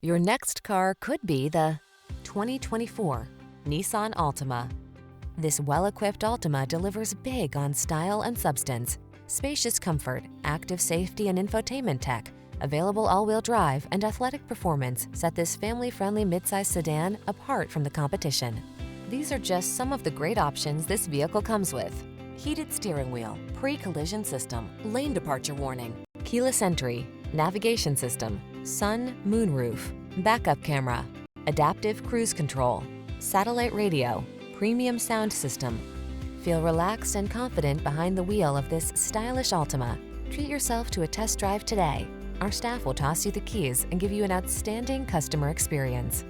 Your next car could be the 2024 Nissan Altima. This well-equipped Altima delivers big on style and substance. Spacious comfort, active safety and infotainment tech, available all-wheel drive and athletic performance set this family-friendly midsize sedan apart from the competition. These are just some of the great options this vehicle comes with: heated steering wheel, pre-collision system, lane departure warning, keyless entry, navigation system, sun, moonroof, backup camera, adaptive cruise control, satellite radio, premium sound system. Feel relaxed and confident behind the wheel of this stylish Altima. Treat yourself to a test drive today. Our staff will toss you the keys and give you an outstanding customer experience.